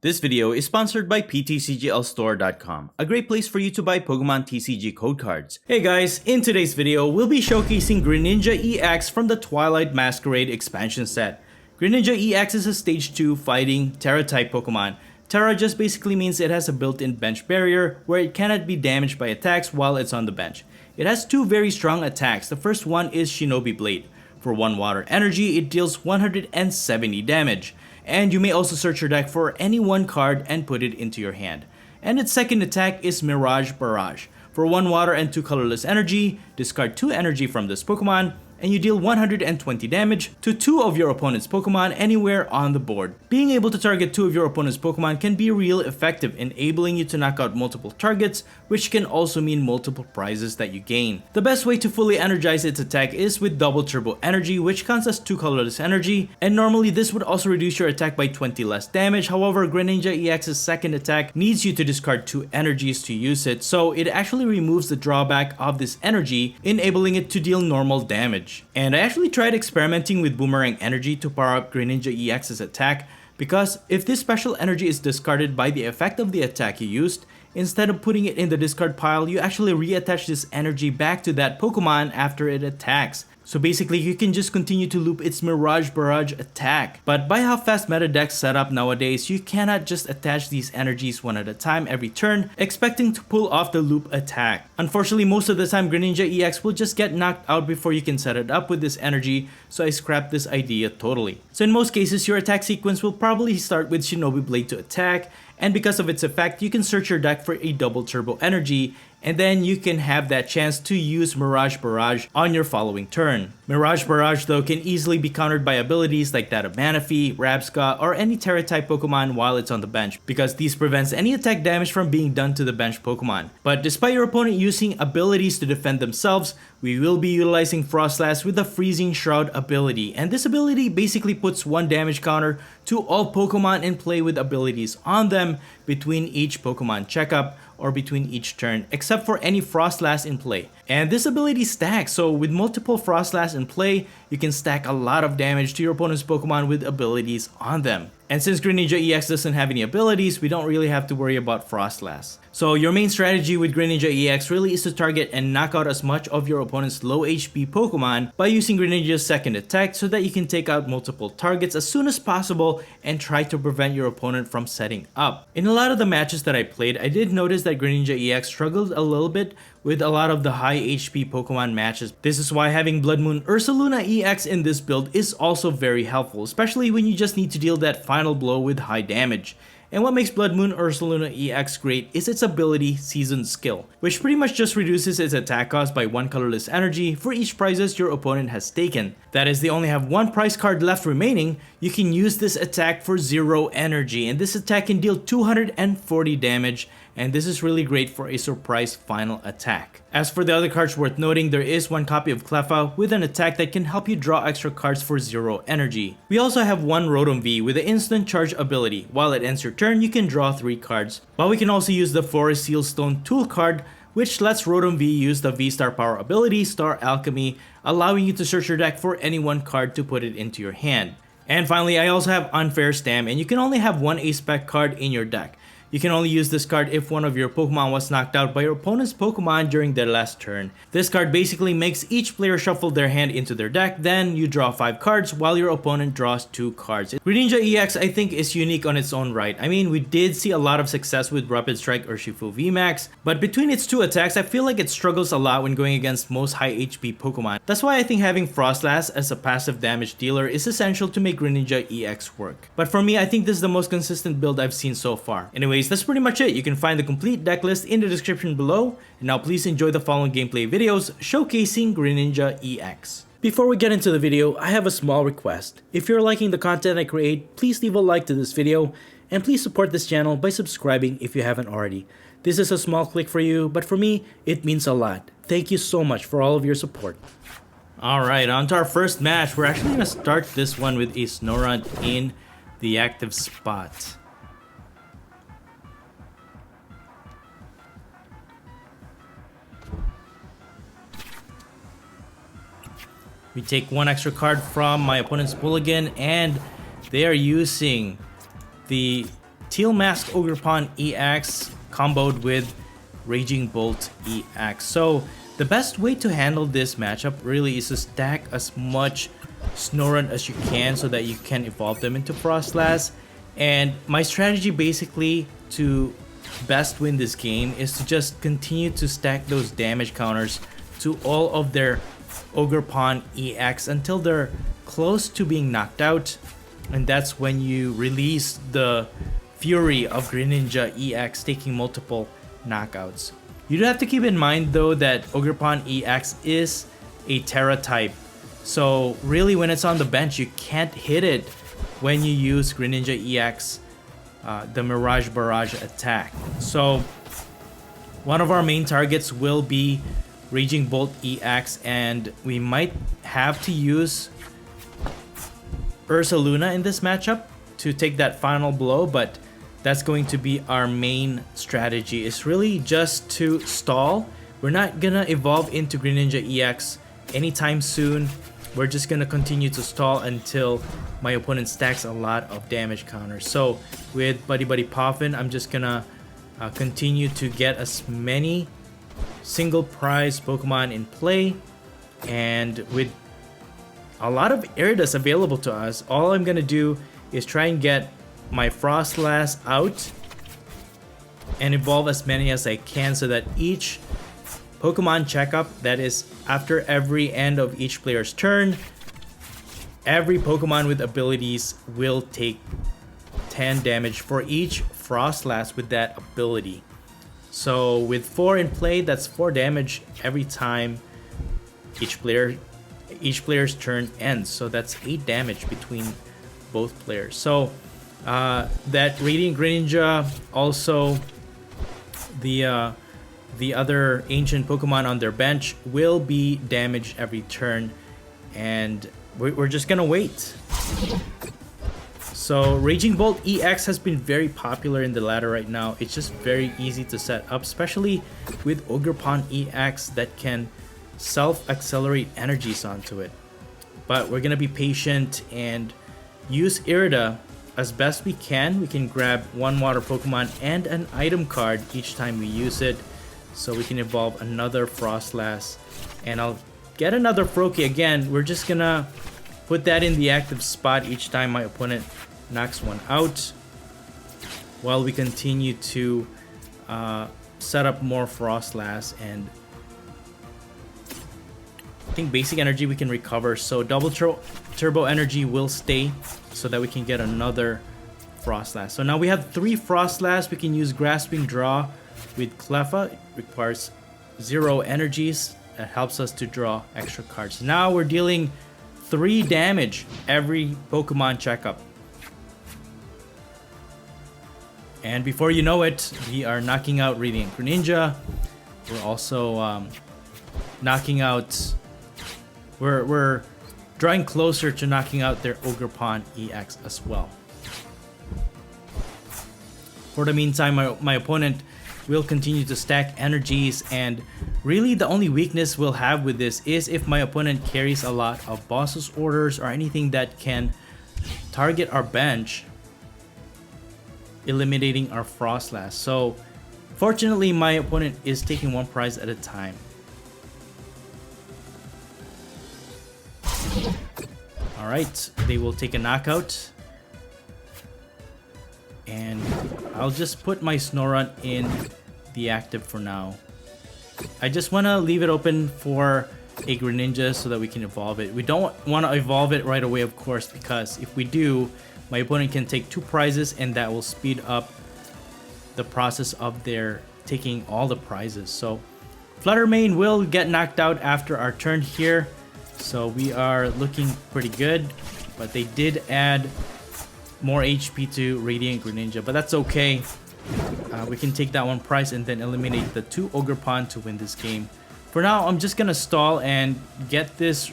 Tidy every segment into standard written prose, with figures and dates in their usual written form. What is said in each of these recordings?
This video is sponsored by PTCGLstore.com, a great place for you to buy Pokemon TCG code cards. Hey guys, in today's video, we'll be showcasing Greninja EX from the Twilight Masquerade expansion set. Greninja EX is a Stage 2 fighting Terra-type Pokemon. Terra just basically means it has a built-in bench barrier where it cannot be damaged by attacks while it's on the bench. It has two very strong attacks. The first one is Shinobi Blade. For 1 water energy, it deals 170 damage. And you may also search your deck for any one card and put it into your hand. And its second attack is Mirage Barrage. For 1 water and 2 colorless energy, discard 2 energy from this Pokemon, and you deal 120 damage to 2 of your opponent's Pokemon anywhere on the board. Being able to target 2 of your opponent's Pokemon can be real effective, enabling you to knock out multiple targets, which can also mean multiple prizes that you gain. The best way to fully energize its attack is with double turbo energy, which counts as 2 colorless energy, and normally this would also reduce your attack by 20 less damage. However, Greninja EX's second attack needs you to discard 2 energies to use it, so it actually removes the drawback of this energy, enabling it to deal normal damage. And I actually tried experimenting with Boomerang Energy to power up Greninja EX's attack, because if this special energy is discarded by the effect of the attack you used, instead of putting it in the discard pile, you actually reattach this energy back to that Pokemon after it attacks. So basically, you can just continue to loop its Mirage Barrage attack. But by how fast meta decks set up nowadays, you cannot just attach these energies one at a time every turn, expecting to pull off the loop attack. Unfortunately, most of the time, Greninja EX will just get knocked out before you can set it up with this energy, so I scrapped this idea totally. So in most cases, your attack sequence will probably start with Shinobi Blade to attack, and because of its effect, you can search your deck for a double turbo energy, and then you can have that chance to use Mirage Barrage on your following turn. Mirage Barrage though can easily be countered by abilities like that of Manaphy, Rabsca, or any Terra-type Pokemon while it's on the bench, because these prevents any attack damage from being done to the bench Pokemon. But despite your opponent using abilities to defend themselves, we will be utilizing FROSLASS with the Freezing Shroud ability, and this ability basically puts 1 damage counter to all Pokemon in play with abilities on them between each Pokemon checkup or between each turn, except for any FROSLASS in play. And this ability stacks, so with multiple FROSLASS in play, you can stack a lot of damage to your opponent's Pokemon with abilities on them. And since Greninja EX doesn't have any abilities, we don't really have to worry about FROSLASS. So your main strategy with Greninja EX really is to target and knock out as much of your opponent's low HP Pokemon by using Greninja's second attack so that you can take out multiple targets as soon as possible and try to prevent your opponent from setting up. In a lot of the matches that I played, I did notice that Greninja EX struggled a little bit with a lot of the high HP Pokemon matches. This is why having Blood Moon Ursaluna EX in this build is also very helpful, especially when you just need to deal that final blow with high damage. And what makes Blood Moon Ursaluna EX great is its ability Seasoned Skill, which pretty much just reduces its attack cost by 1 colorless energy for each prizes your opponent has taken. That is, they only have 1 prize card left remaining, you can use this attack for 0 energy, and this attack can deal 240 damage, and this is really great for a surprise final attack. As for the other cards worth noting, there is 1 copy of Cleffa with an attack that can help you draw extra cards for 0 energy. We also have 1 Rotom V with the instant charge ability. While it ends your turn, you can draw 3 cards. While we can also use the Forest Sealstone tool card, which lets Rotom V use the V-Star Power ability, Star Alchemy, allowing you to search your deck for any 1 card to put it into your hand. And finally, I also have Unfair Stam, and you can only have 1 A-Spec card in your deck. You can only use this card if one of your Pokemon was knocked out by your opponent's Pokemon during their last turn. This card basically makes each player shuffle their hand into their deck, then you draw 5 cards while your opponent draws 2 cards. Greninja EX I think is unique on its own right. I mean, we did see a lot of success with Rapid Strike Urshifu VMAX, but between its 2 attacks, I feel like it struggles a lot when going against most high HP Pokemon. That's why I think having FROSLASS as a passive damage dealer is essential to make Greninja EX work. But for me, I think this is the most consistent build I've seen so far. Anyways, that's pretty much it. You can find the complete deck list in the description below. And now please enjoy the following gameplay videos showcasing Greninja EX. Before we get into the video, I have a small request. If you're liking the content I create, please leave a like to this video, and please support this channel by subscribing if you haven't already. This is a small click for you, but for me, it means a lot. Thank you so much for all of your support. Alright, on to our first match. We're actually going to start this one with a Snorunt in the active spot. We take 1 extra card from my opponent's pool again, and they are using the Teal Mask Ogerpon EX comboed with Raging Bolt EX. So the best way to handle this matchup really is to stack as much Snorunt as you can so that you can evolve them into FROSLASS. And my strategy basically to best win this game is to just continue to stack those damage counters to all of their Ogerpon EX until they're close to being knocked out, and that's when you release the fury of Greninja EX taking multiple knockouts. You do have to keep in mind though that Ogerpon EX is a Terra type, so really when it's on the bench you can't hit it when you use Greninja EX, the Mirage Barrage attack. So one of our main targets will be Raging Bolt EX, and we might have to use Ursaluna in this matchup to take that final blow, but that's going to be our main strategy. It's really just to stall. We're not gonna evolve into Greninja EX anytime soon. We're just gonna continue to stall until my opponent stacks a lot of damage counters. So with Buddy Buddy Poffin, I'm just gonna continue to get as many single prize Pokemon in play, and with a lot of Iridas available to us, all I'm gonna do is try and get my FROSLASS out and evolve as many as I can so that each Pokemon checkup, that is after every end of each player's turn, every Pokemon with abilities will take 10 damage for each FROSLASS with that ability. So with 4 in play, that's 4 damage every time each player's turn ends. So that's 8 damage between both players. So that Radiant Greninja, also the other ancient Pokemon on their bench will be damaged every turn, and we're just gonna wait. So Raging Bolt EX has been very popular in the ladder right now. It's just very easy to set up, especially with Ogerpon EX that can self-accelerate energies onto it. But we're gonna be patient and use Irida as best we can. We can grab one water Pokemon and an item card each time we use it, so we can evolve another FROSLASS, and I'll get another Froakie again. We're just gonna put that in the active spot each time my opponent knocks one out, while we continue to set up more FROSLASS. And I think basic energy we can recover, so double turbo energy will stay so that we can get another FROSLASS. So now we have 3 FROSLASS. We can use Grasping Draw with Cleffa. It requires 0 energies. That helps us to draw extra cards. Now we're dealing 3 damage every Pokemon checkup. And before you know it, we are knocking out Radiant Greninja. We're also knocking out... We're drawing closer to knocking out their Ogerpon EX as well. For the meantime, my opponent will continue to stack energies, and really the only weakness we'll have with this is if my opponent carries a lot of boss's orders or anything that can target our bench, eliminating our FROSLASS. So fortunately my opponent is taking 1 prize at a time. Alright, they will take a knockout, and I'll just put my Snorunt in the active for now. I just want to leave it open for a Greninja so that we can evolve it. We don't want to evolve it right away, of course, because if we do, my opponent can take 2 prizes, and that will speed up the process of their taking all the prizes. So Fluttermane will get knocked out after our turn here, so we are looking pretty good, but they did add more HP to Radiant Greninja, but that's okay. We can take that 1 prize and then eliminate the 2 Ogerpon to win this game. For now, I'm just gonna stall and get this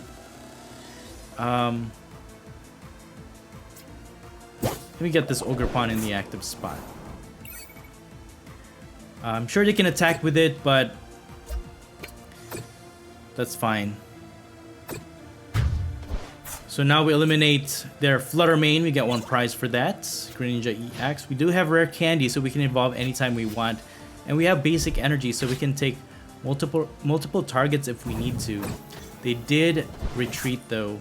let me get this Ogerpon in the active spot. I'm sure they can attack with it, but that's fine. So now we eliminate their Flutter Mane. We get 1 prize for that. Greninja EX. We do have Rare Candy, so we can evolve anytime we want. And we have Basic Energy, so we can take multiple targets if we need to. They did retreat, though,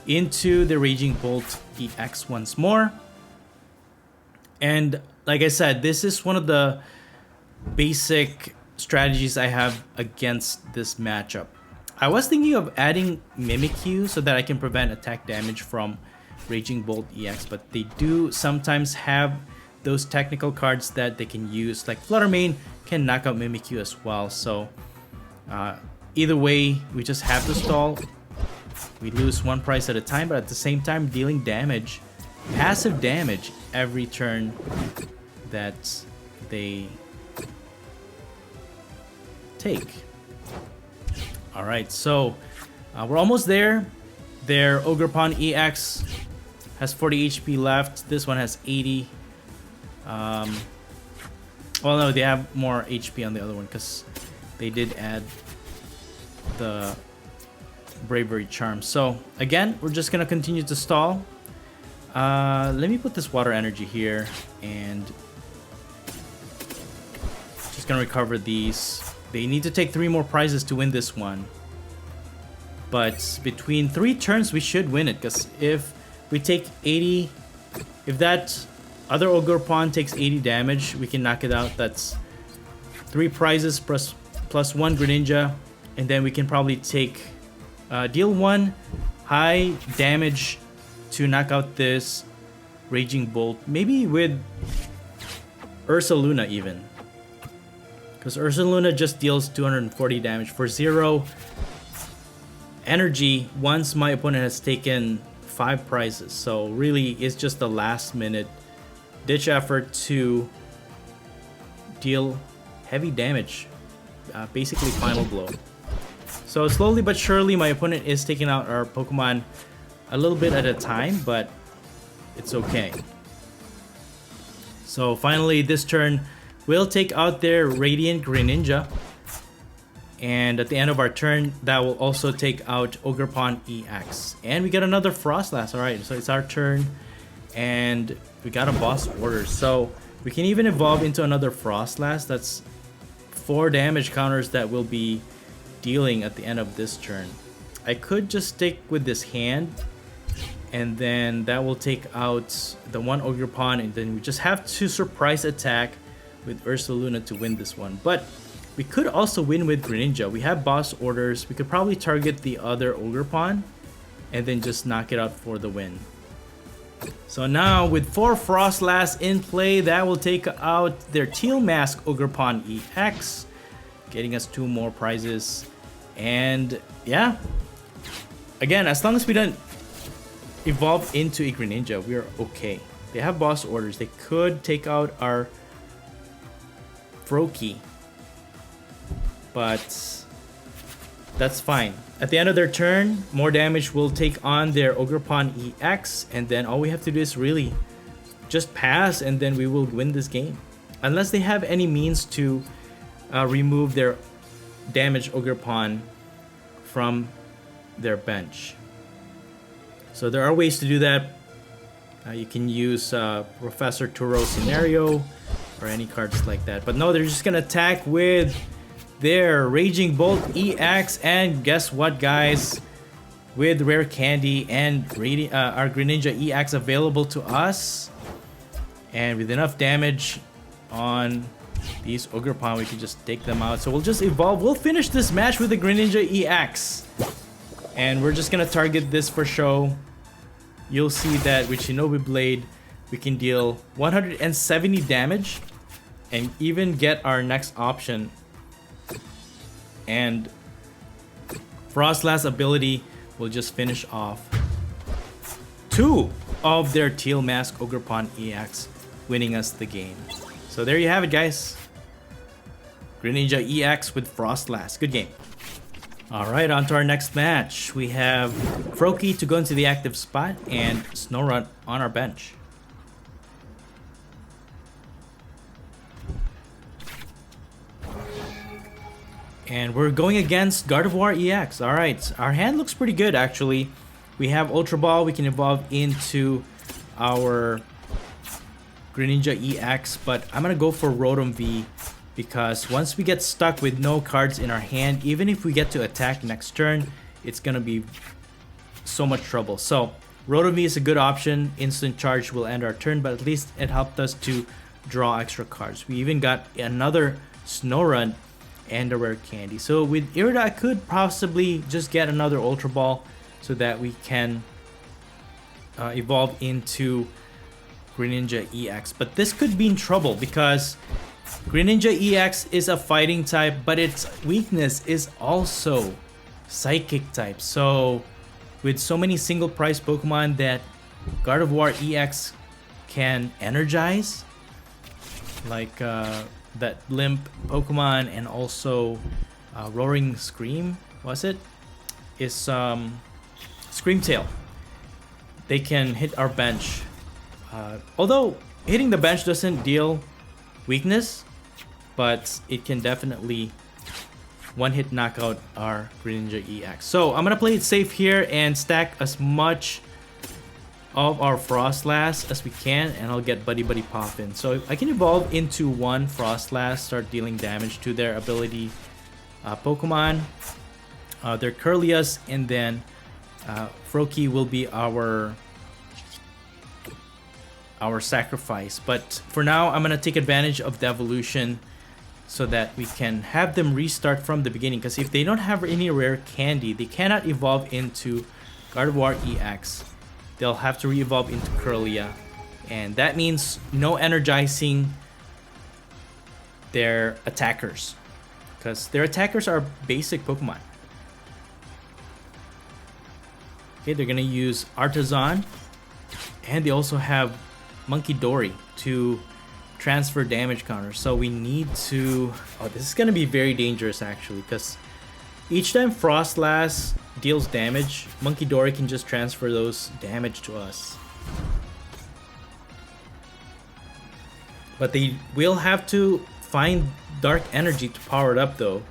into the Raging Bolt EX once more. And like I said, this is one of the basic strategies I have against this matchup. I was thinking of adding Mimikyu so that I can prevent attack damage from Raging Bolt EX, but they do sometimes have those technical cards that they can use, like Flutter Mane can knock out Mimikyu as well. So either way, we just have to stall. We lose 1 prize at a time, but at the same time dealing damage, passive damage every turn that they take. Alright, so we're almost there. Their Ogerpon EX has 40 HP left. This one has 80. Well, no, they have more HP on the other one because they did add the Bravery Charm. So, again, we're just going to continue to stall. Let me put this Water Energy here and just going to recover these. They need to take 3 more prizes to win this one. But between 3 turns, we should win it. Because if we take 80... If that other Ogerpon takes 80 damage, we can knock it out. That's 3 prizes plus 1 Greninja. And then we can probably take... deal 1 high damage to knock out this Raging Bolt. Maybe with Ursaluna even. Because Ursaluna just deals 240 damage for 0 energy once my opponent has taken 5 prizes. So really, it's just the last minute ditch effort to deal heavy damage. Basically final blow. So slowly but surely, my opponent is taking out our Pokemon a little bit at a time, but it's okay. So finally, this turn, we'll take out their Radiant Greninja. And at the end of our turn, that will also take out Ogerpon EX. And we get another FROSLASS. Alright, so it's our turn. And we got a boss order. So we can even evolve into another FROSLASS. That's 4 damage counters that will be dealing at the end of this turn. I could just stick with this hand. And then that will take out the 1 Ogerpon. And then we just have to surprise attack with Ursaluna to win this one. But we could also win with Greninja. We have boss orders. We could probably target the other Ogerpon and then just knock it out for the win. So now with 4 FROSLASS in play, that will take out their Teal Mask Ogerpon EX, getting us 2 more prizes. And yeah, again, as long as we don't evolve into a Greninja, we are okay. They have boss orders. They could take out our Froakie, but that's fine. At the end of their turn, more damage will take on their Ogerpon EX, and then all we have to do is really just pass, and then we will win this game. Unless they have any means to remove their damaged Ogerpon from their bench. So there are ways to do that. You can use Professor Turo's Scenario or any cards like that. But no, they're just gonna attack with their Raging Bolt EX, and guess what, guys? With Rare Candy and our Greninja EX available to us, and with enough damage on these Ogerpon, we can just take them out. So we'll just evolve. We'll finish this match with the Greninja EX, and we're just gonna target this for show. You'll see that with Shinobi Blade, we can deal 170 damage and even get our next option. And FROSLASS ability will just finish off 2 of their Teal Mask Ogerpon EX, winning us the game. So there you have it, guys. Greninja EX with FROSLASS. Good game. Alright, on to our next match. We have Froakie to go into the active spot and Snorunt on our bench. And we're going against Gardevoir EX. Alright, our hand looks pretty good actually. we have Ultra Ball. We can evolve into our Greninja EX, but I'm gonna go for Rotom V because once we get stuck with no cards in our hand, even if we get to attack next turn, it's gonna be so much trouble. So Rotom V is a good option. Instant charge will end our turn, but at least it helped us to draw extra cards. We even got another Snorunt and a rare candy. So with Irida, I could possibly just get another Ultra Ball so that we can evolve into Greninja EX. But this could be in trouble because Greninja EX is a fighting type, but its weakness is also psychic type. So with so many single price Pokemon that Gardevoir EX can energize, like that Limp Pokemon, and also Roaring Scream, was it? Is Screamtail. They can hit our bench. Although hitting the bench doesn't deal weakness, but it can definitely one-hit knockout our Greninja EX. So I'm gonna play it safe here and stack as much of our Frostlass as we can, and I'll get Buddy Buddy Poppin. So I can evolve into one Frostlass, start dealing damage to their ability Pokemon, their Curlias, and then Froakie will be our sacrifice. But for now, I'm gonna take advantage of the evolution so that we can have them restart from the beginning, because if they don't have any rare candy, they cannot evolve into Gardevoir EX. They'll have to re-evolve into Curlia, and that means no energizing their attackers, because their attackers are basic Pokemon. Okay, they're gonna use Artisan, and they also have Monkey Dory to transfer damage counters. So we need to... oh, this is gonna be very dangerous actually, because each time Frostlass deals damage, Monkey Dory can just transfer those damage to us. But they will have to find Dark Energy to power it up though.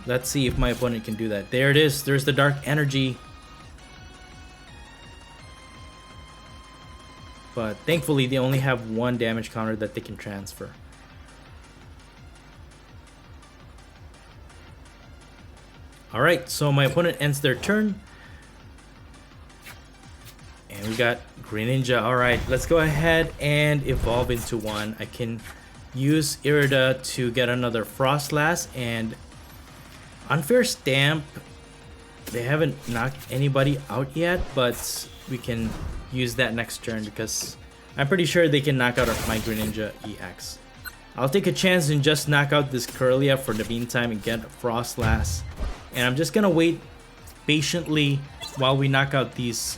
Let's see if my opponent can do that. There it is. There's the Dark Energy. But thankfully they only have one damage counter that they can transfer. Alright, so my opponent ends their turn. And we got Greninja. Alright, let's go ahead and evolve into one. I can use Irida to get another Frostlass, and Unfair Stamp. They haven't knocked anybody out yet, but we can use that next turn because I'm pretty sure they can knock out my Greninja EX. I'll take a chance and just knock out this Curlia for the meantime and get Frostlass. And I'm just gonna wait patiently while we knock out these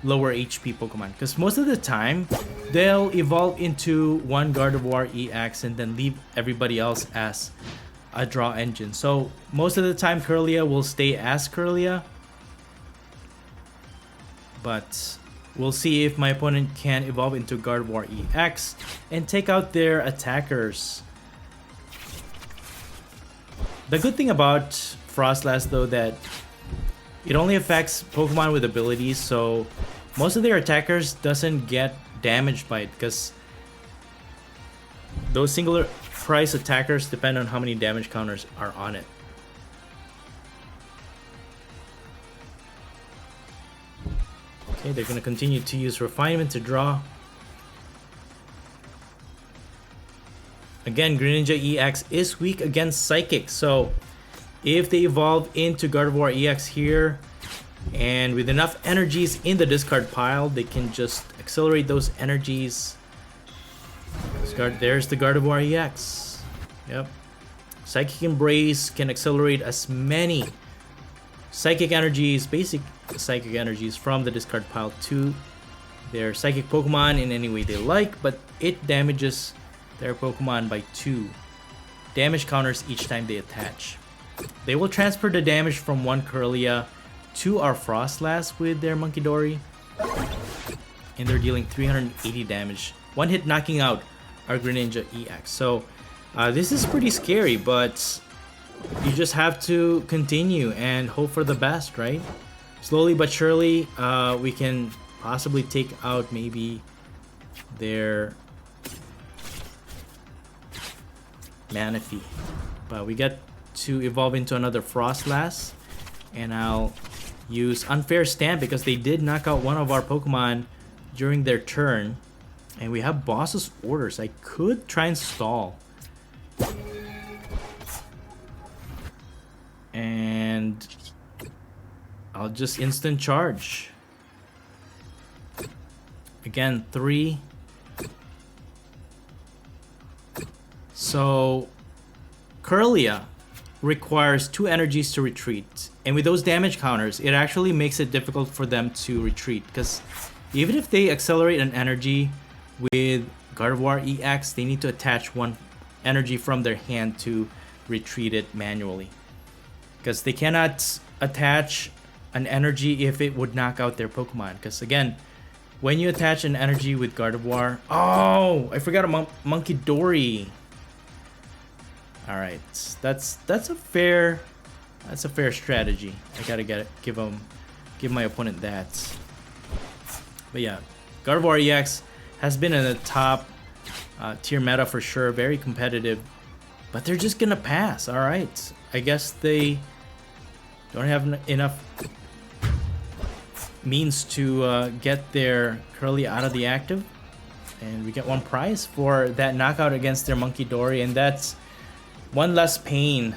lower HP Pokemon, because most of the time they'll evolve into one Gardevoir EX and then leave everybody else as a draw engine. So most of the time Curlia will stay as Curlia, but we'll see if my opponent can evolve into Gardevoir EX and take out their attackers. The good thing about Frostlass though, that it only affects Pokemon with abilities, so most of their attackers doesn't get damaged by it, because those singular price attackers depend on how many damage counters are on it. Okay, they're gonna continue to use Refinement to draw. Again, Greninja EX is weak against Psychic, so if they evolve into Gardevoir EX here, and with enough energies in the discard pile, they can just accelerate those energies. There's the Gardevoir EX. Yep. Psychic Embrace can accelerate as many psychic energies, basic psychic energies, from the discard pile to their psychic Pokemon in any way they like, but it damages their Pokemon by 2 damage counters each time they attach. They will transfer the damage from one Curlia to our Frostlass with their Monkey Dory, and they're dealing 380 damage, one hit knocking out our Greninja EX. So this is pretty scary, but you just have to continue and hope for the best, right? slowly but surely, we can possibly take out maybe their Manaphy. But we get to evolve into another FROSLASS, and I'll use Unfair Stand because they did knock out one of our Pokemon during their turn, and we have Boss's Orders. I could try and stall, and I'll just instant charge. Again, 3. So Curlia requires 2 energies to retreat, and with those damage counters, it actually makes it difficult for them to retreat, because even if they accelerate an energy with Gardevoir EX, they need to attach 1 energy from their hand to retreat it manually, because they cannot attach an energy if it would knock out their Pokemon. Because again, when you attach an energy with Gardevoir, oh, I forgot a Monkey Dory. All right, that's a fair strategy. I gotta give my opponent that. But yeah, Gardevoir EX has been in the top tier meta for sure, very competitive. But they're just gonna pass. All right, I guess they don't have enough means to get their Curly out of the active, and we get 1 prize for that knockout against their Monkey Dory, and that's 1 less pain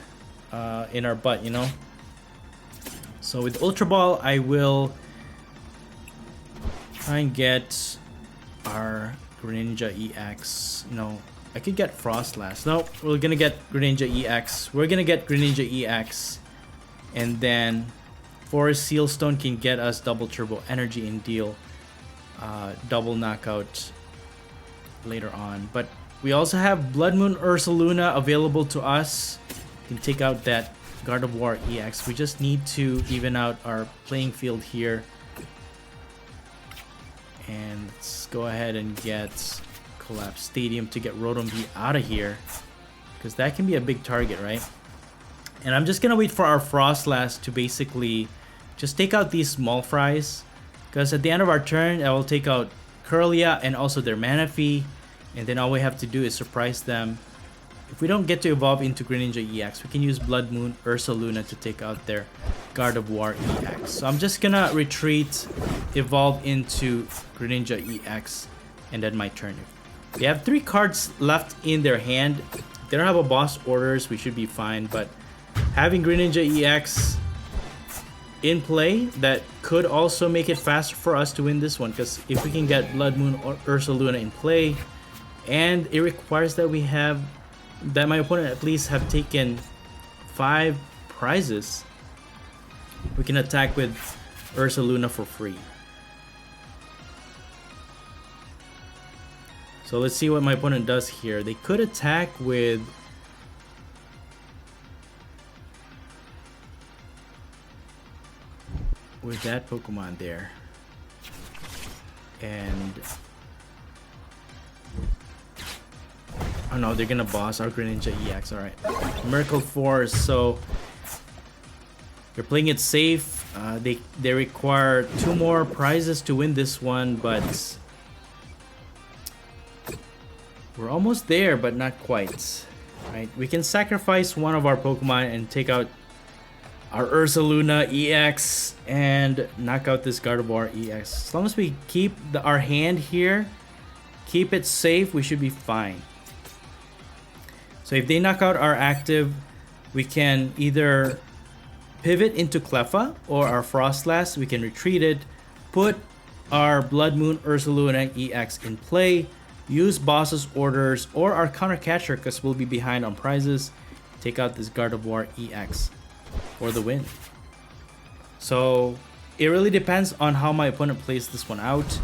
in our butt, you know. So with Ultra Ball, I will try and get our Greninja EX. No, I could get FROSLASS. No, we're gonna get Greninja EX. We're gonna get Greninja EX, and then Forest Sealstone can get us double turbo energy and deal double knockout later on. But we also have Blood Moon Ursaluna available to us. We can take out that Gardevoir EX. We just need to even out our playing field here. And let's go ahead and get Collapse Stadium to get Rotom B out of here, because that can be a big target, right? And I'm just gonna wait for our FROSLASS to basically just take out these small fries, because at the end of our turn, I will take out Curlia and also their Manaphy, and then all we have to do is surprise them. If we don't get to evolve into Greninja EX, we can use Blood Moon Ursaluna to take out their Gardevoir EX. So I'm just gonna retreat, evolve into Greninja EX, and then my turn. They have 3 cards left in their hand. They don't have a boss orders, we should be fine, but having Greninja EX in play, that could also make it faster for us to win this one, because if we can get Blood Moon or Ursaluna in play, and it requires that my opponent at least have taken 5 prizes, we can attack with Ursaluna for free. So let's see what my opponent does here. They could attack with that Pokemon there, and oh no, they're gonna boss our Greninja EX. All right, Miracle Force. So they're playing it safe. They require 2 more prizes to win this one, but we're almost there, but not quite. Right, we can sacrifice one of our Pokemon and take out our Ursaluna EX and knock out this Gardevoir EX. As long as we keep our hand here, keep it safe, we should be fine. So if they knock out our active, we can either pivot into Cleffa or our FROSLASS. We can retreat it, put our Blood Moon Ursaluna EX in play, use Boss's Orders or our Counter Catcher because we'll be behind on prizes, take out this Gardevoir EX for the win. So it really depends on how my opponent plays this one out,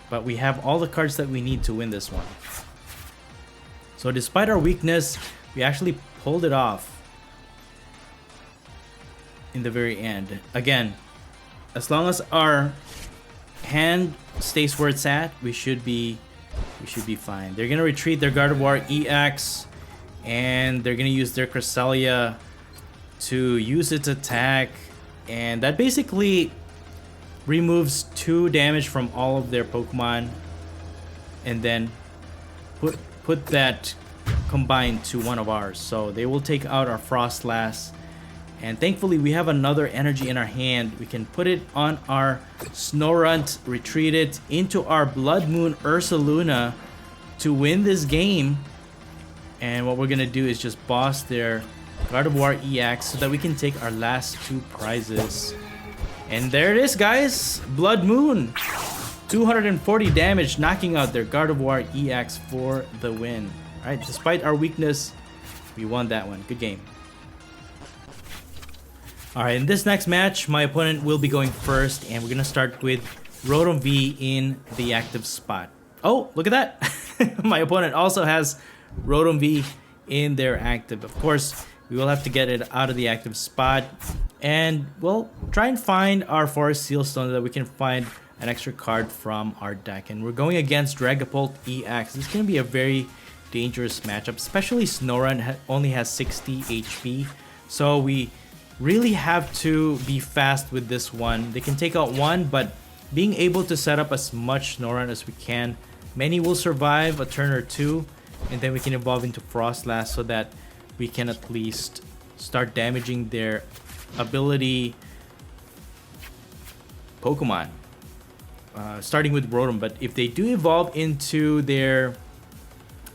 but we have all the cards that we need to win this one. So despite our weakness, we actually pulled it off in the very end. Again, as long as our hand stays where it's at, we should be fine. They're gonna retreat their Gardevoir EX, and they're gonna use their Cresselia to use its attack And that basically removes 2 damage from all of their Pokemon, and then put that combined to one of ours. So they will take out our FROSLASS, and thankfully we have another energy in our hand. We can put it on our Snorunt, retreat it into our Blood Moon Ursaluna to win this game. And what we're gonna do is just boss their Gardevoir EX so that we can take our last 2 prizes. And there it is, guys. Blood Moon, 240 damage, knocking out their Gardevoir EX for the win. Alright, despite our weakness, we won that one. Good game. Alright, in this next match, my opponent will be going first, and we're gonna start with Rotom V in the active spot. Oh, look at that! My opponent also has Rotom V in their active. Of course, we will have to get it out of the active spot, and we'll try and find our Forest Seal Stone so that we can find an extra card from our deck. And we're going against Dragapult EX. This is going to be a very dangerous matchup, especially Snorunt only has 60 HP, so we really have to be fast with this one. They can take out one, but being able to set up as much Snorunt as we can. Many will survive a turn or two, and then we can evolve into FROSLASS so that we can at least start damaging their ability Pokemon, starting with Rotom. But if they do evolve into their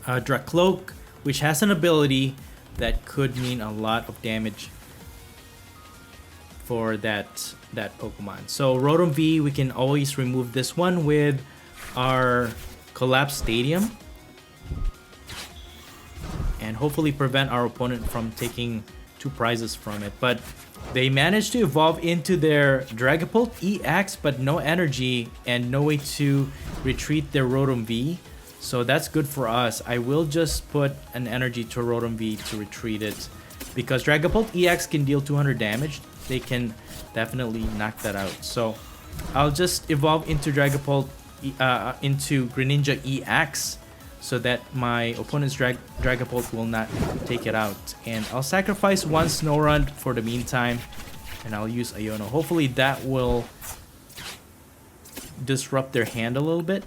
Dracloak, which has an ability that could mean a lot of damage for that Pokemon. So Rotom V, we can always remove this one with our Collapse Stadium, and hopefully prevent our opponent from taking 2 prizes from it. But they managed to evolve into their Dragapult EX, but no energy and no way to retreat their Rotom V. So that's good for us. I will just put an energy to Rotom V to retreat it, because Dragapult EX can deal 200 damage. They can definitely knock that out. So I'll just evolve into Dragapult, into Greninja EX, so that my opponent's Dragapult will not take it out. And I'll sacrifice 1 Snorunt for the meantime, and I'll use Iono. Hopefully that will disrupt their hand a little bit.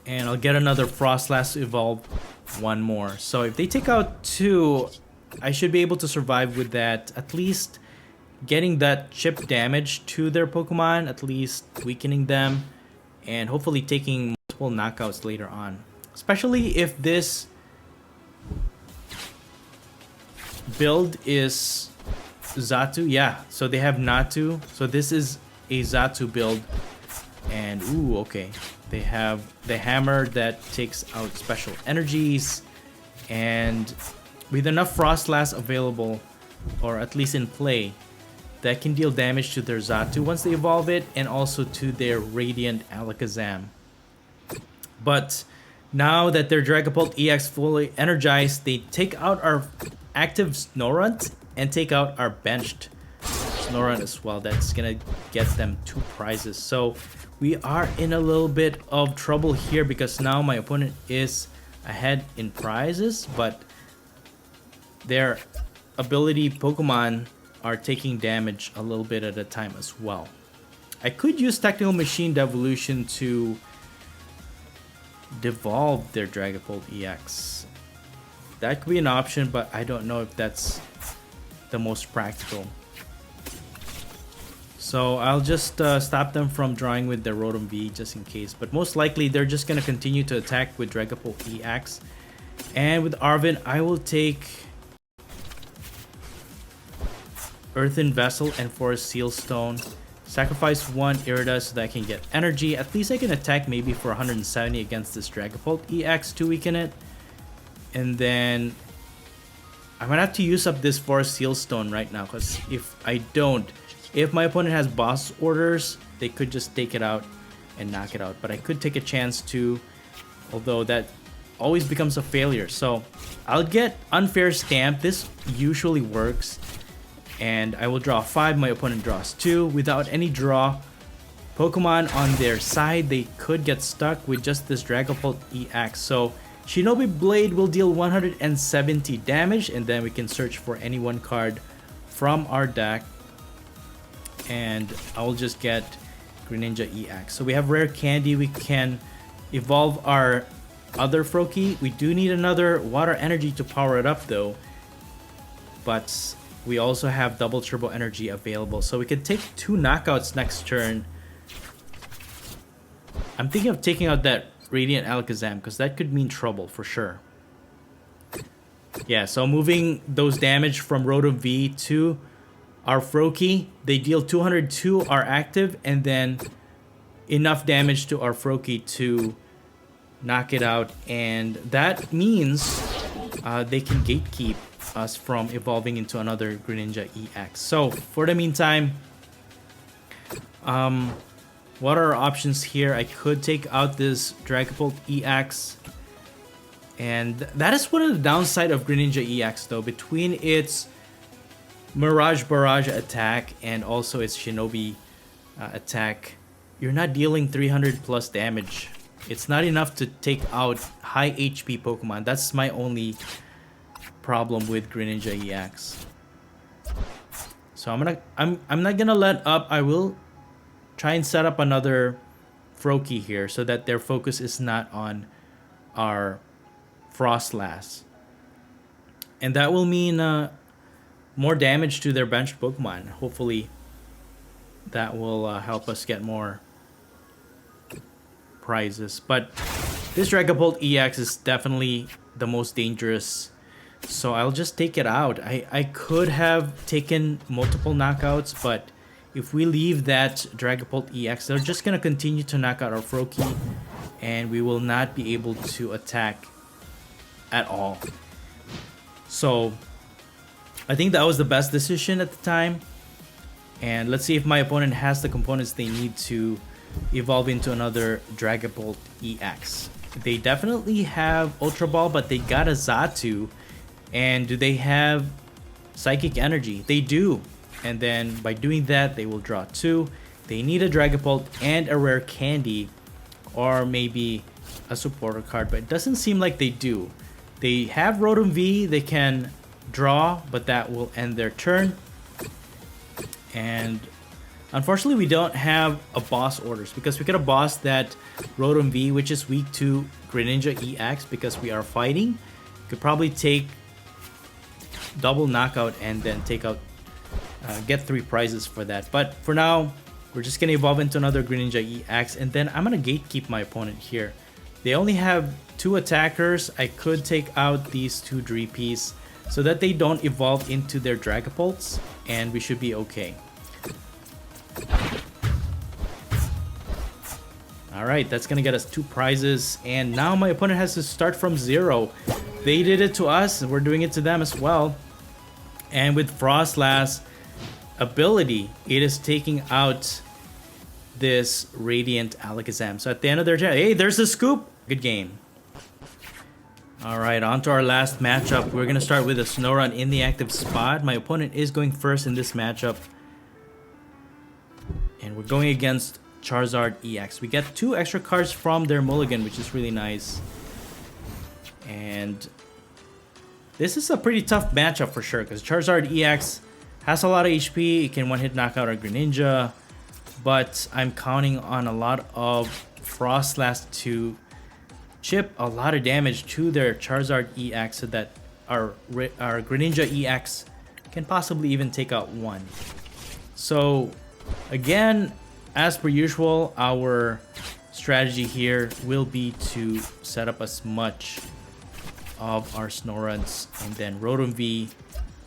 And I'll get another FROSLASS to evolve 1 more. So if they take out 2, I should be able to survive with that. At least getting that chip damage to their Pokemon, at least weakening them, and hopefully taking multiple knockouts later on. Especially if this build is Xatu. Yeah, so they have Natu. So this is a Xatu build. And ooh, okay. They have the hammer that takes out special energies. And with enough FROSLASS available, or at least in play, that can deal damage to their Xatu once they evolve it, and also to their Radiant Alakazam. But now that their Dragapult EX fully energized, they take out our active Snorunt and take out our benched Snorunt as well. That's gonna get them 2 prizes. So we are in a little bit of trouble here, because now my opponent is ahead in prizes, but their ability Pokemon are taking damage a little bit at a time as well. I could use Technical Machine Devolution to devolve their Dragapult EX. That could be an option, but I don't know if that's the most practical. So I'll just stop them from drawing with their Rotom V just in case. But most likely they're just going to continue to attack with Dragapult EX. And with Arven, I will take Earthen Vessel and Forest Seal Stone. Sacrifice 1 Irida so that I can get energy. At least I can attack maybe for 170 against this Dragapult EX to weaken it. And then I'm going to have to use up this Forest Seal Stone right now, because if I don't, if my opponent has boss orders, they could just take it out and knock it out. But I could take a chance to, although that always becomes a failure. So I'll get Unfair Stamp. This usually works. And I will draw 5, my opponent draws 2. Without any draw Pokemon on their side, they could get stuck with just this Dragapult EX. So Shinobi Blade will deal 170 damage, and then we can search for any 1 card from our deck. and I'll just get Greninja EX. So we have rare candy. We can evolve our other Froakie. We do need another water energy to power it up though, but we also have double turbo energy available, so we could take 2 knockouts next turn. I'm thinking of taking out that Radiant Alakazam because that could mean trouble for sure. Yeah, so moving those damage from Rotom V to our Froakie, they deal 200 to our active, and then enough damage to our Froakie to knock it out, and that means they can gatekeep us from evolving into another Greninja EX. So for the meantime, what are our options here? I could take out this Dragapult EX, and that is one of the downside of Greninja EX though. Between its Mirage Barrage attack and also its Shinobi attack, you're not dealing 300 plus damage. It's not enough to take out high HP Pokemon. That's my only problem with Greninja EX. So I'm not gonna let up. I will try and set up another Froakie here so that their focus is not on our FROSLASS, and that will mean more damage to their benched Pokemon. Hopefully that will help us get more prizes. But this Dragapult EX is definitely the most dangerous, so I'll just take it out. I could have taken multiple knockouts, but if we leave that Dragapult EX, they're just going to continue to knock out our Froakie, and we will not be able to attack at all. So I think that was the best decision at the time. And let's see if my opponent has the components they need to evolve into another Dragapult EX. They definitely have Ultra Ball, but they got a Xatu. And do they have Psychic Energy? They do. And then by doing that, they will draw 2. They need a Dragapult and a rare candy, or maybe a supporter card, but it doesn't seem like they do. They have Rotom V, they can draw, but that will end their turn. And unfortunately, we don't have a boss orders, because we could have bossed that Rotom V, which is weak to Greninja EX, because we are fighting. Could probably take double knockout and then take out, get 3 prizes for that. But for now, we're just gonna evolve into another Greninja EX, and then I'm gonna gatekeep my opponent here. They only have 2 attackers. I could take out these 2 Dreepies so that they don't evolve into their Dragapults, and we should be okay. Alright, that's gonna get us 2 prizes, and now my opponent has to start from 0. They did it to us, and we're doing it to them as well. And with FROSLASS ability, it is taking out this Radiant Alakazam. So at the end of their turn, hey, there's the scoop! Good game. Alright, on to our last matchup. We're gonna start with a Snorunt in the active spot. My opponent is going first in this matchup, and we're going against Charizard EX. We get 2 extra cards from their mulligan, which is really nice. And this is a pretty tough matchup for sure, because Charizard EX has a lot of HP. It can one-hit knock out our Greninja, but I'm counting on a lot of FROSLASS to chip a lot of damage to their Charizard EX so that our Greninja EX can possibly even take out 1. So again, as per usual, our strategy here will be to set up as much of our Snorunts, and then Rotom V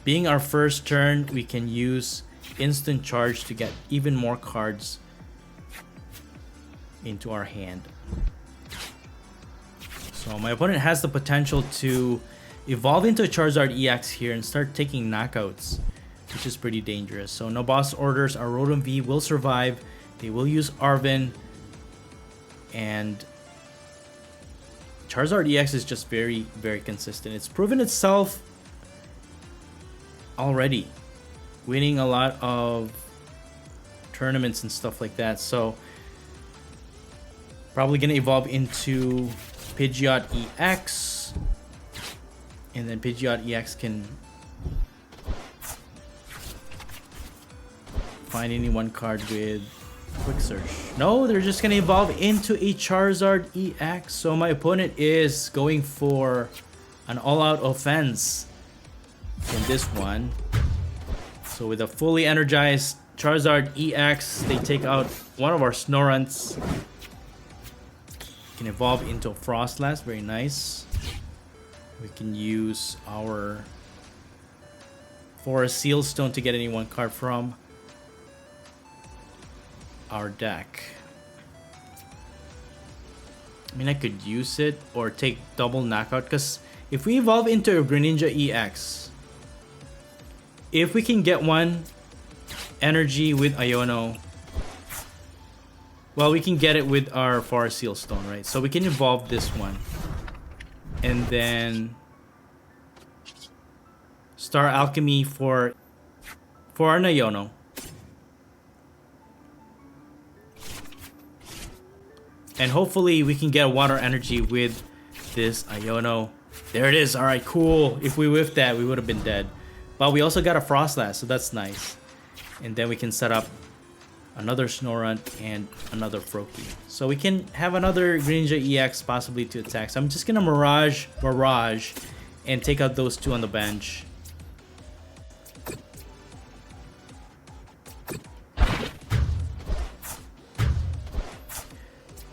being our first turn, we can use instant charge to get even more cards into our hand. So my opponent has the potential to evolve into a Charizard EX here and start taking knockouts, which is pretty dangerous. So no boss orders. Our Rotom V will survive. They will use Arven, and Charizard EX is just very, very consistent. It's proven itself already, winning a lot of tournaments and stuff like that. So probably gonna evolve into Pidgeot EX, and then Pidgeot EX can find any one card with quick search. No, they're just gonna evolve into a Charizard EX. So my opponent is going for an all-out offense in this one. So with a fully energized Charizard EX, they take out one of our Snorunts. Can evolve into a FROSLASS, very nice. We can use our Forest Seal Stone to get any one card from our deck. I mean, I could use it or take double knockout, because if we evolve into a Greninja EX, if we can get one energy with Iono, well, we can get it with our Forest Seal Stone, right? So we can evolve this one and then Star Alchemy for our Iono. And hopefully we can get water energy with this Iono. There it is. All right, cool. If we whiffed that, we would have been dead. But we also got a FROSLASS, so that's nice. And then we can set up another Snorunt and another Froakie. So we can have another Greninja EX possibly to attack. So I'm just gonna Mirage Barrage and take out those two on the bench.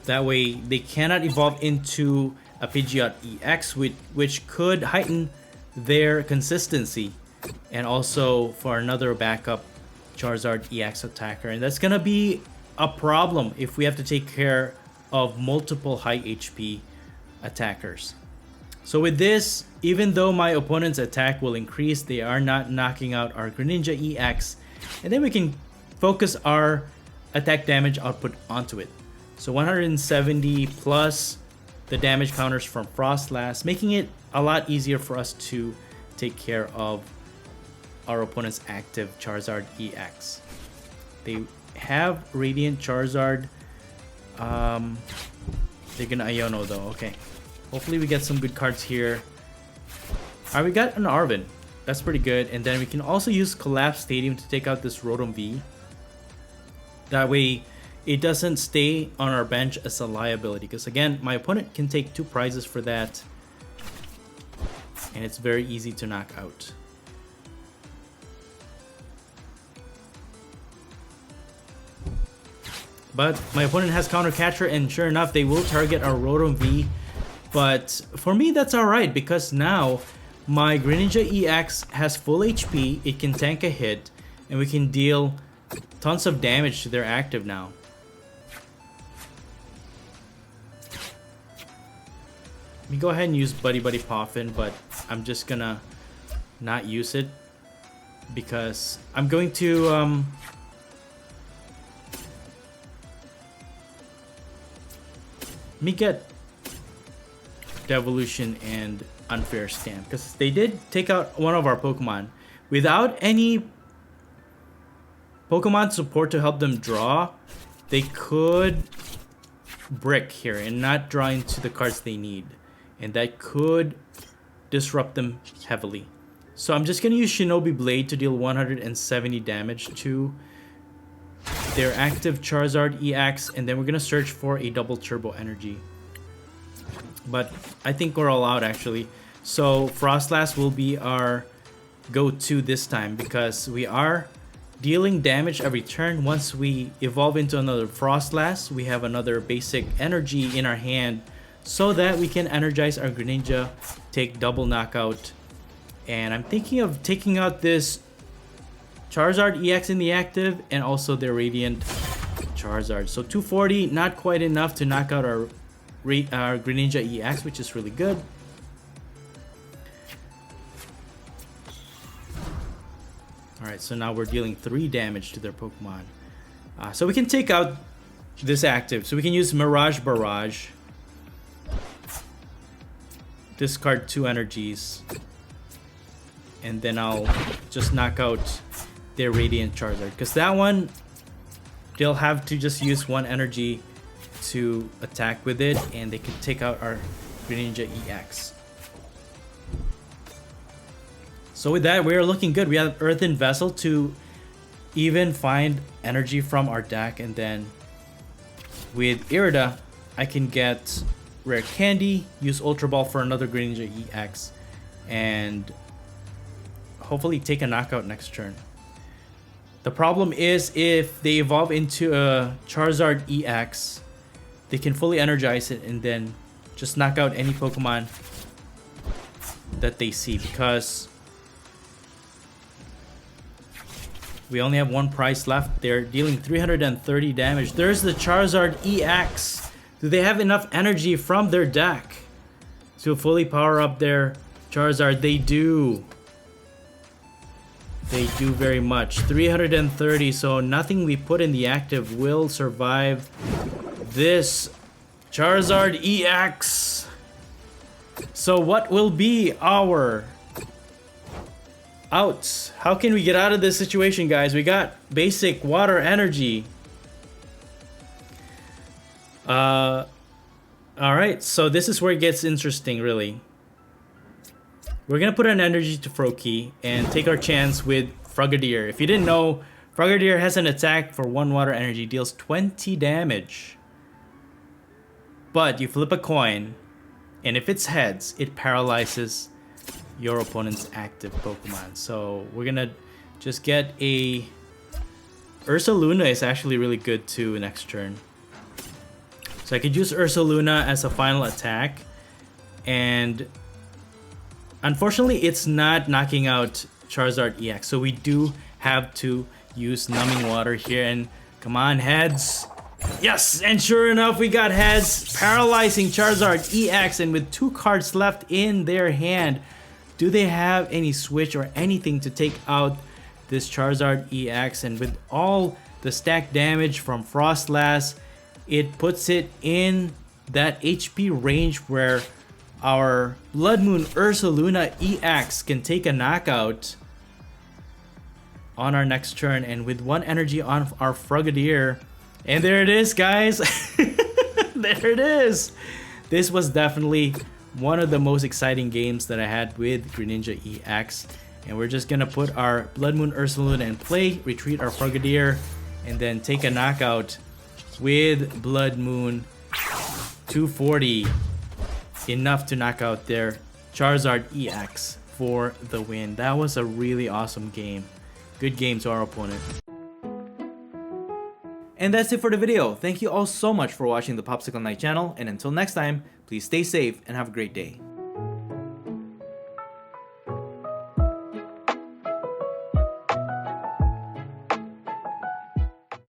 That way they cannot evolve into a Pidgeot EX, which could heighten their consistency. And also for another backup Charizard EX attacker. And that's gonna be a problem if we have to take care of multiple high HP attackers. So with this, even though my opponent's attack will increase, they are not knocking out our Greninja EX. And then we can focus our attack damage output onto it. So 170 plus the damage counters from FROSLASS, making it a lot easier for us to take care of our opponent's active Charizard EX. They have Radiant Charizard. They're gonna Iono though. Okay. Hopefully we get some good cards here. Alright, we got an Arven. That's pretty good. And then we can also use Collapse Stadium to take out this Rotom V. That way it doesn't stay on our bench as a liability. Because again, my opponent can take 2 prizes for that. And it's very easy to knock out. But my opponent has Counter Catcher, and sure enough, they will target our Rotom V. But for me, that's alright, because now my Greninja EX has full HP, it can tank a hit, and we can deal tons of damage to their active now. Let me go ahead and use Buddy Poffin, but I'm just gonna not use it because I'm going to let me get Devolution and Unfair Scam, because they did take out one of our Pokemon without any Pokemon support to help them draw. They could brick here and not draw into the cards they need, and that could disrupt them heavily. So I'm just gonna use Shinobi Blade to deal 170 damage to their active Charizard EX, and then we're gonna search for a double turbo energy. But I think we're all out actually. So FROSLASS will be our go-to this time, because we are dealing damage every turn. Once we evolve into another FROSLASS, we have another basic energy in our hand so that we can energize our Greninja, take double knockout. And I'm thinking of taking out this Charizard EX in the active and also their Radiant Charizard. So 240, not quite enough to knock out our Greninja EX, which is really good. Alright, so now we're dealing 3 damage to their Pokemon. So we can take out this active. So we can use Mirage Barrage. Discard 2 energies. And then I'll just knock out their Radiant Charizard. Because that one, they'll have to just use 1 energy to attack with it, and they can take out our Greninja EX. So with that, we're looking good. We have Earthen Vessel to even find energy from our deck, and then with Irida, I can get Rare Candy, use Ultra Ball for another Greninja EX, and hopefully take a knockout next turn. The problem is if they evolve into a Charizard EX, they can fully energize it and then just knock out any Pokemon that they see, because we only have one prize left. They're dealing 330 damage. There's the Charizard EX. Do they have enough energy from their deck to fully power up their Charizard? They do. They do very much. 330, so nothing we put in the active will survive this Charizard EX. So what will be our outs? How can we get out of this situation, guys? We got basic water energy. Alright, so this is where it gets interesting, really. We're gonna put an energy to Froakie and take our chance with Frogadier. If you didn't know, Frogadier has an attack for 1 water energy, deals 20 damage. But you flip a coin, and if it's heads, it paralyzes your opponent's active Pokemon. So we're gonna just get a Ursaluna is actually really good too next turn. So I could use Ursaluna as a final attack, and unfortunately it's not knocking out Charizard EX, so we do have to use Numbing Water here. And come on, heads. Yes, and sure enough, we got heads, paralyzing Charizard EX, and with 2 cards left in their hand, do they have any switch or anything to take out this Charizard EX? And with all the stack damage from FROSLASS, it puts it in that HP range where our Blood Moon Ursaluna EX can take a knockout on our next turn. And with 1 energy on our Frogadier, and there it is, guys. There it is. This was definitely one of the most exciting games that I had with Greninja EX. And we're just gonna put our Blood Moon Ursaluna in play, retreat our Frogadier, and then take a knockout with Blood Moon 240. Enough to knock out their Charizard EX for the win. That was a really awesome game. Good game to our opponent. And that's it for the video. Thank you all so much for watching the Popsicleknight channel, and until next time, please stay safe and have a great day.